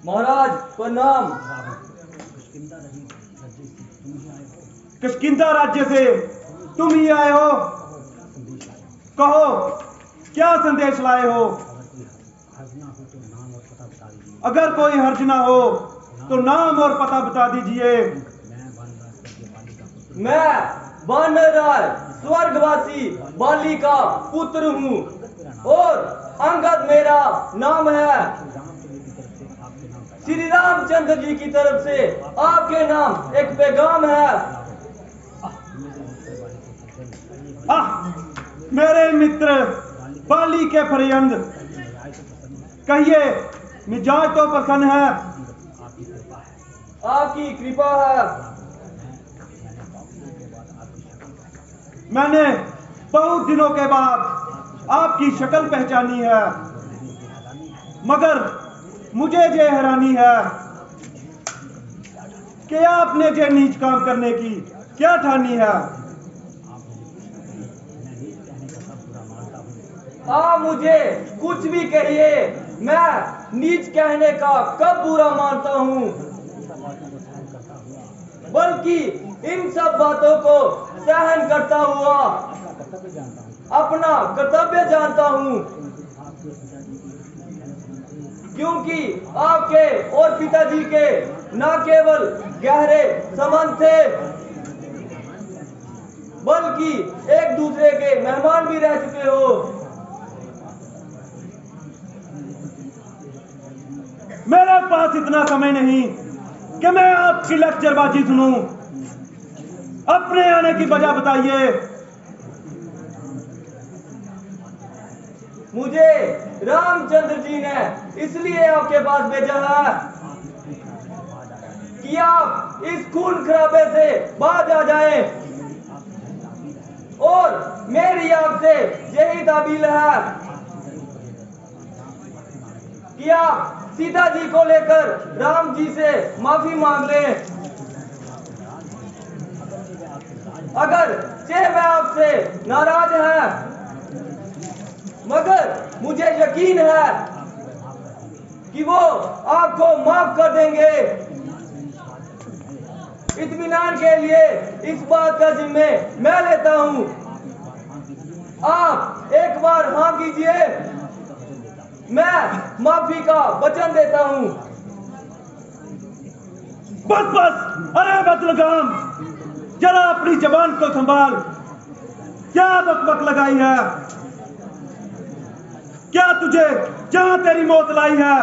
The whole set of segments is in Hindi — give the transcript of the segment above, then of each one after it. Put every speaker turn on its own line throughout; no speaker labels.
महाराज प्रणाम।
किष्किंधा राज्य से तुम ही आए हो, कहो क्या संदेश लाए हो? अगर कोई हर्ज ना हो तो नाम और पता बता दीजिए।
मैं वानरराज स्वर्गवासी बाली का पुत्र हूँ और अंगद मेरा नाम है। श्री रामचंद्र जी की तरफ से आपके नाम एक पैगाम है।
मेरे मित्र बाली के फरियंद, कहिए मिजाज तो प्रसन्न है।
आपकी कृपा है।
मैंने बहुत दिनों के बाद आपकी शक्ल पहचानी है, मगर मुझे ये हैरानी है कि आपने ये नीच काम करने की क्या ठानी है?
आप मुझे कुछ भी कहिए, मैं नीच कहने का कब बुरा मानता हूँ, बल्कि इन सब बातों को सहन करता हुआ अपना कर्तव्य जानता हूँ, क्योंकि आपके और पिताजी के न केवल गहरे संबंध थे, बल्कि एक दूसरे के मेहमान भी रह चुके हो।
मेरे पास इतना समय नहीं कि मैं आपकी लेक्चरबाजी सुनूं। अपने आने की वजह बताइए।
मुझे रामचंद्र जी ने इसलिए आपके पास भेजा है कि आप इस खून खराबे से बाज आ जाएं, और मेरी आपसे यही ताबील है कि आप सीता जी को लेकर राम जी से माफी मांग लें। अगर चे मैं आपसे नाराज है, मगर मुझे यकीन है कि वो आपको माफ कर देंगे। इत्मीनान के लिए इस बात का जिम्मे मैं लेता हूं। आप एक बार हाँ कीजिए, मैं माफी का वचन देता हूं।
बस बस, अरे बस लगाम, जरा अपनी जबान को संभाल। क्या बकबक लगाई है? क्या तुझे जहां तेरी मौत लाई है?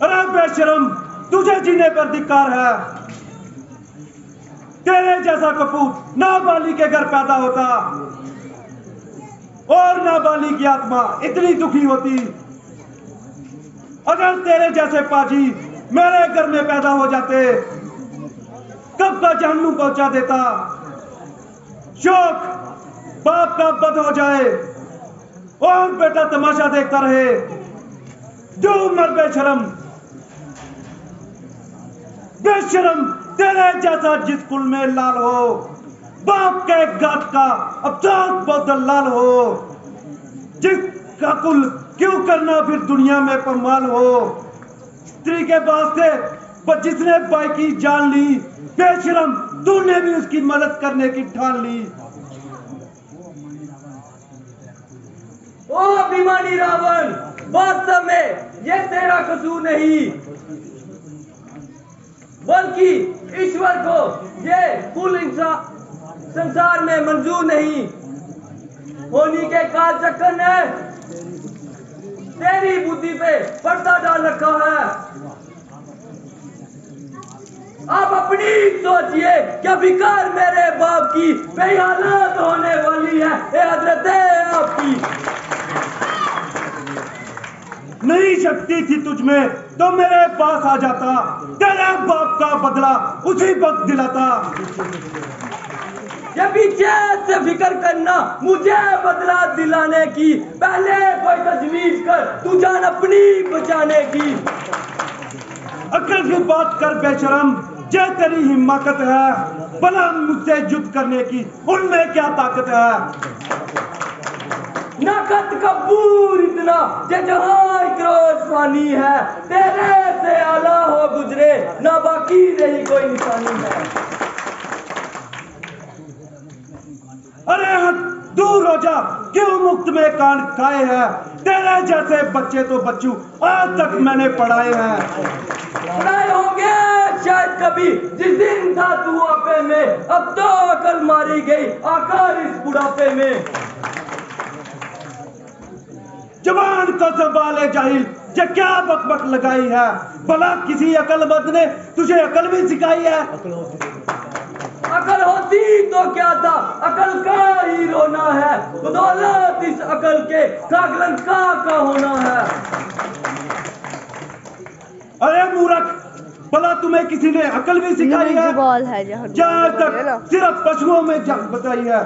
अरे बेशरम, तुझे जीने पर धिक्कार है। तेरे जैसा कपूत नाबालिग के घर पैदा होता और नाबालिग की आत्मा इतनी दुखी होती। अगर तेरे जैसे पाजी मेरे घर में पैदा हो जाते, कब का जहन्नुम पहुंचा देता। शौक बाप का बद हो जाए और बेटा तमाशा देखता रहे। जो मर बेशरम, बेशरम, तेरे जैसा जिस कुल में लाल हो, बाप के गात का अफसाद बहुत लाल हो, जिसका कुल क्यों करना फिर दुनिया में पमाल हो। स्त्री के वास्ते पर जिसने भाई की जान ली, बेशरम, तूने भी उसकी मदद करने की ठान ली।
ओ अभिमानी रावण, वास्तव में ये तेरा कसूर नहीं, बल्कि ईश्वर को ये कुल इंसान संसार में मंजूर नहीं होने के काल चक्कर ने तेरी बुद्धि पे पर्दा डाल रखा है। आप अपनी सोचिए क्या विकार मेरे बाप की बेहालत होने वाली है। ये हजरत है आपकी।
नहीं शक्ति थी तुझ में तो मेरे पास आ जाता, तेरे बाप का बदला उसी वक्त दिलाता।
ये पीछे से फिक्र करना मुझे बदला दिलाने की, पहले कोई तजवीज कर तू जान अपनी बचाने की।
अक्ल की बात कर बेशरम, जे तेरी हिम्मत है भला मुझसे युद्ध करने की, उनमें क्या ताकत है?
नकद कबूर इतना जे जहां क्रोश फानी है, तेरे से आला हो गुजरे ना बाकी रही कोई निशानी है।
अरे हट दूर हो जा, क्यों मुक्त में कान खाए हैं? तेरे जैसे बच्चे तो बच्चू आज तक मैंने पढ़ाए हैं।
पढ़ाए होंगे शायद कभी जिस दिन था तू आपे में, अब तो अकल मारी गई आकर इस बुढ़ापे में।
जवान को संभाले जाहिल, ये क्या बकबक लगाई है? भला किसी अकलमंद ने तुझे अकल भी सिखाई है?
अकल होती तो क्या था, अकल का ही रोना है, बदौलत इस अकल के खागलंका का होना है।
अरे मूर्ख, भला तुम्हें किसी ने अकल भी सिखाई है? क्या आज तक सिर्फ पशुओं में जंग बताई है?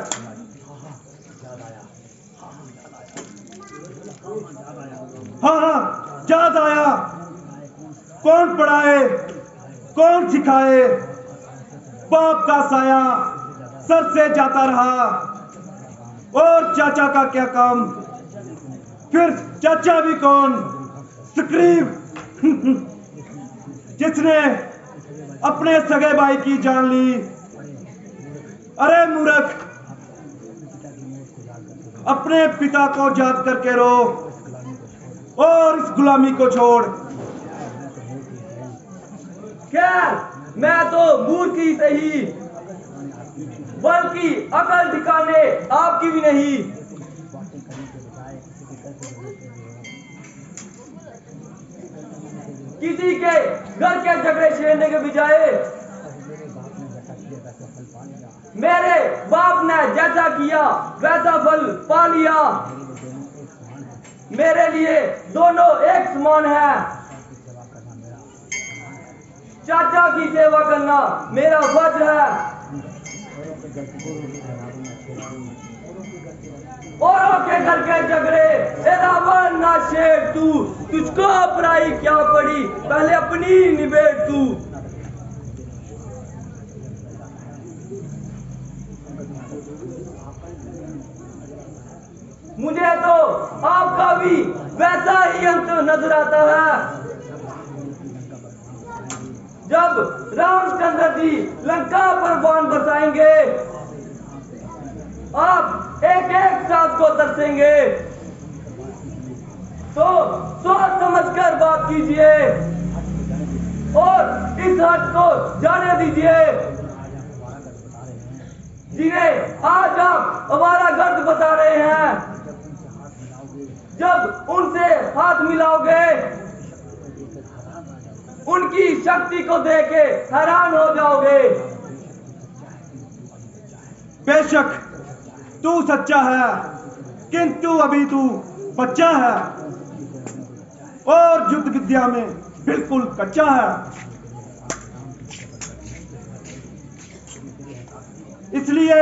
हाँ, याद आया। कौन पढ़ाए, कौन सिखाए? बाप का साया सर से जाता रहा, और चाचा का क्या काम? फिर चाचा भी कौन? सुग्रीव जिसने अपने सगे भाई की जान ली। अरे मूर्ख, अपने पिता को याद करके रो और इस गुलामी को छोड़।
खैर मैं तो मूर्ख ही सही, बल्कि अकल दिखाने आपकी भी नहीं। किसी के घर के झगड़े छेड़ने के बजाय मेरे बाप ने जैसा किया वैसा फल पा लिया। मेरे लिए दोनों एक समान है। चाचा की सेवा करना मेरा फर्ज है। औरों के घर के झगड़े रावण ना छेड़ तू, तुझको पराई क्या पड़ी, पहले अपनी निबेड़ तू। मुझे तो आपका भी वैसा ही अंत नजर आता है। जब रामचंद्र जी लंका पर बाण बरसाएंगे, आप एक एक सांस को तरसेंगे। तो सोच समझकर बात कीजिए और इस हट को जाने दीजिए, जिन्हें आज आप हमारा गर्द बता रहे हैं। जब उनसे हाथ मिलाओगे, उनकी शक्ति को देख के हैरान हो जाओगे।
बेशक तू सच्चा है, किंतु अभी तू बच्चा है और युद्ध विद्या में बिल्कुल कच्चा है। इसलिए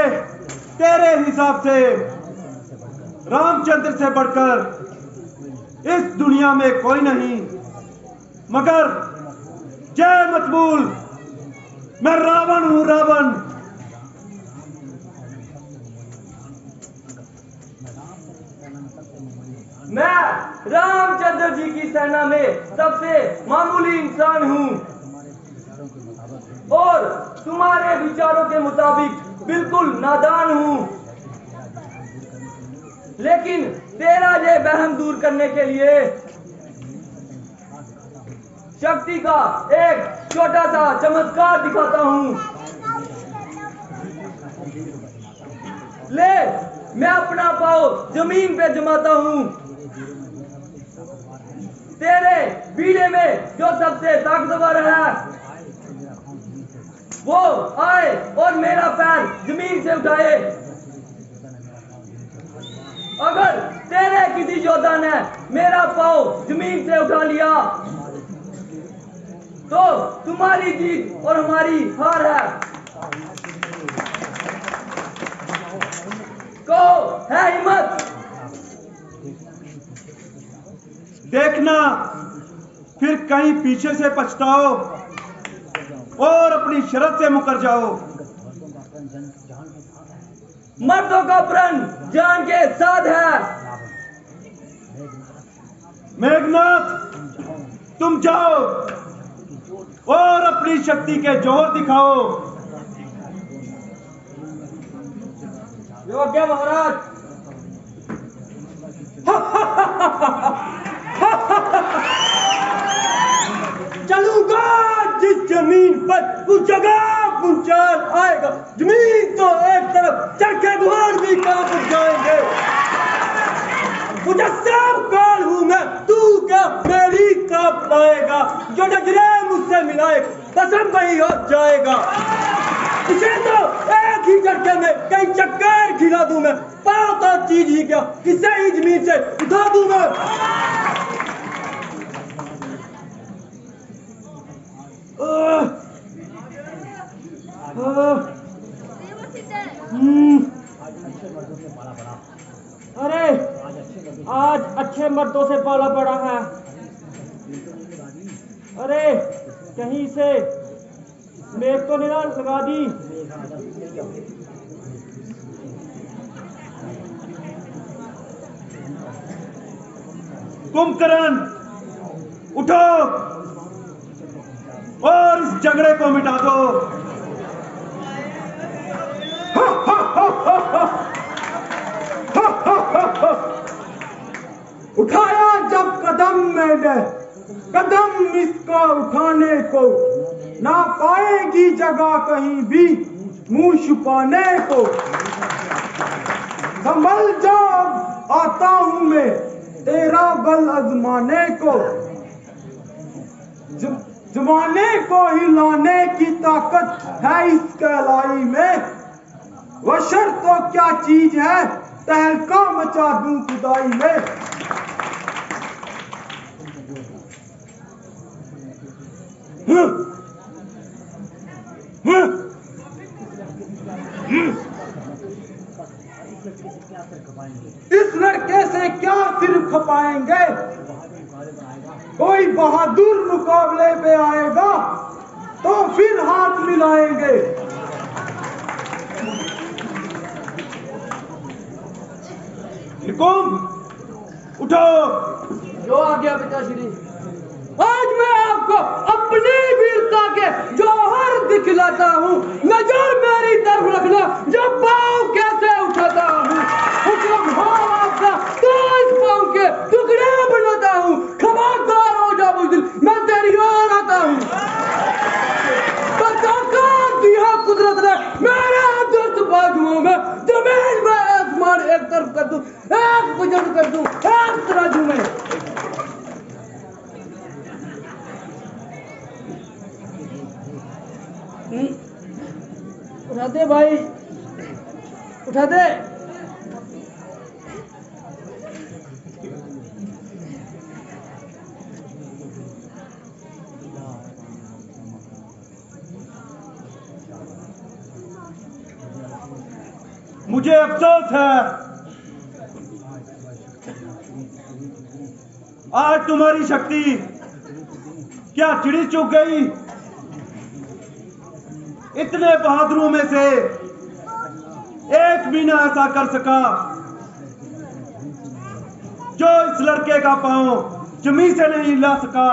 तेरे हिसाब से रामचंद्र से बढ़कर इस दुनिया में कोई नहीं। मगर जय मत भूल, मैं रावण हूं, रावण।
मैं रामचंद्र जी की सेना में सबसे मामूली इंसान हूं और तुम्हारे विचारों के मुताबिक बिल्कुल नादान हूं। लेकिन तेरा ये वहम दूर करने के लिए शक्ति का एक छोटा सा चमत्कार दिखाता हूं। ले, मैं अपना पाँव जमीन पे जमाता हूं। तेरे बीड़े में जो सबसे ताकतवर है वो आए और मेरा पैर जमीन से उठाए। अगर तेरे किसी योद्धा ने मेरा पाँव जमीन से उठा लिया तो तुम्हारी जीत और हमारी हार है। को है हिम्मत?
देखना फिर कहीं पीछे से पछताओ और अपनी शर्त से मुकर जाओ।
मर्दों का प्रण जान के साथ है।
मेघनाथ, तुम जाओ और अपनी शक्ति के जोहर दिखाओ।
जो आज्ञा महाराज। चलूंगा जिस जमीन पर उस जगह भूचाल आएगा। जमीन तो एक तरफ, चरखे गुहार भी कांप जाएंगे। मुजस्सम काल हूं मैं, तू क्या मेरी कांप पाएगा। जो नजरें मुझसे मिलाए कसम वही हो जाएगा। इसे तो एक ही झटके में कई चक्कर खिला दूं मैं। पाओ तो चीज ही क्या, इसे ही जमीन से उठा दूं मैं। अरे आज अच्छे मर्दों से पाला पड़ा है। अरे कहीं से मेघ तो नहीं लगा दी।
कुंभकर्ण, उठो और इस झगड़े को मिटा दो।
उठाया जब कदम मैंने, कदम इसका उठाने को, ना पाएगी जगह कहीं भी मुंह छुपाने को। संभल जाओ, आता हूं मैं तेरा बल आजमाने को। जमाने को हिलाने की ताकत है इस कहलाई में। वशर तो क्या चीज है, तहलका मचा दूं खुदाई में। इस लड़के से क्या सिर खपाएंगे। कोई बहादुर मुकाबले पे आएगा तो फिर हाथ मिलाएंगे।
उठो।
जो आ गया पिताश्री। आज मैं आपको अपनी वीरता के जौहर दिखलाता हूँ। नजर मेरी तरफ रखना, जब पाँव कैसे उठाता हूँ। भाव आपका तो इस पाँव के टुकड़े बनाता हूँ। खबरदार हो जा बुज़दिल, मैं तेरी ओर आता हूँ। दिया कुदरत ने मेरे दुष्ट बाजुओं में, जमीन में आसमान एक तरफ कर दूं, एक बुजुर्ग कर दूं, एक तराजू में। उठा दे भाई, उठा दे।
मुझे अफसोस है, आज तुम्हारी शक्ति क्या चिड़ी चुक गई। इतने बहादुरों में से एक भी ना ऐसा कर सका जो इस लड़के का पांव जमीन से नहीं ला सका।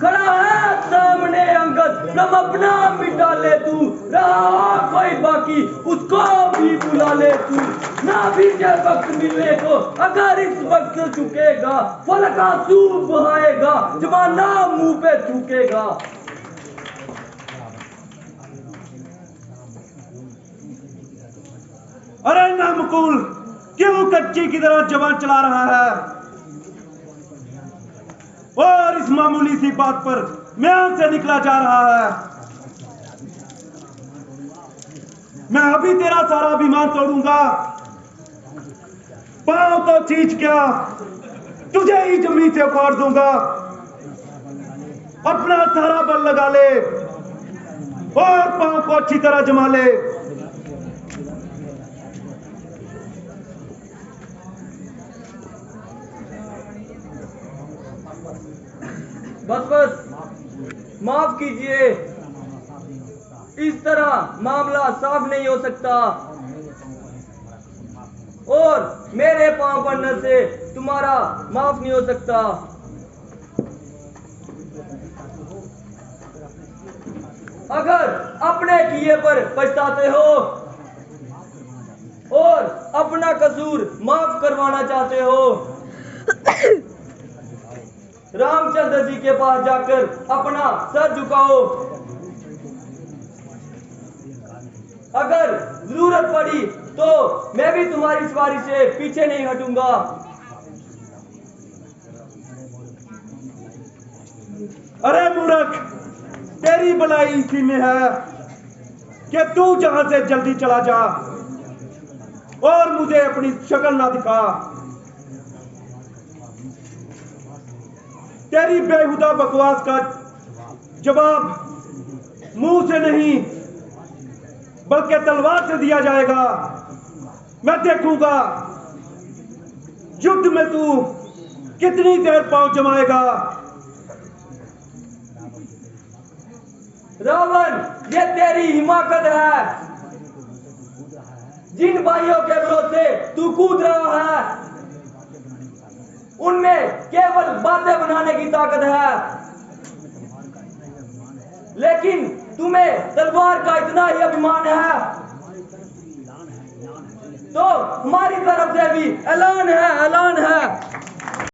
खड़ा है सामने अंगद, दम अपना मिटा ले तू। रहा कोई बाकी, उसको भी बुला ले तू। ना भी जब वक्त मिलने को, अगर इस वक्त झुकेगा, फलक आंसू बहाएगा, जमाना मुंह पे थूकेगा।
अरे नामकुल, क्यों कच्ची की तरह जबान चला रहा है और इस मामूली सी बात पर म्यान से निकला जा रहा है। मैं अभी तेरा सारा अभिमान तोड़ूंगा। पांव तो चीज क्या, तुझे ही जमीन से उखाड़ दूंगा। अपना सारा बल लगा ले और पांव को अच्छी तरह जमा ले।
बस बस, माफ कीजिए, इस तरह मामला साफ नहीं हो सकता। और मेरे पांव पड़ने से तुम्हारा माफ नहीं हो सकता। अगर अपने किए पर पछताते हो और अपना कसूर माफ करवाना चाहते हो, रामचंद्र जी के पास जाकर अपना सर झुकाओ। अगर जरूरत पड़ी तो मैं भी तुम्हारी सवारी से पीछे नहीं हटूंगा।
अरे मूर्ख, तेरी भलाई इसी में है कि तू जहां से जल्दी चला जा और मुझे अपनी शक्ल ना दिखा। तेरी बेहुदा बकवास का जवाब मुंह से नहीं बल्कि तलवार से दिया जाएगा। मैं देखूंगा युद्ध में तू कितनी देर पांव जमाएगा।
रावण, ये तेरी हिमाकत है। जिन भाइयों के भरोसे तू कूद रहा है उनमें केवल बातें बनाने की ताकत है, लेकिन तुम्हें तलवार का इतना ही अभिमान है तो हमारी तरफ से भी ऐलान है, ऐलान है।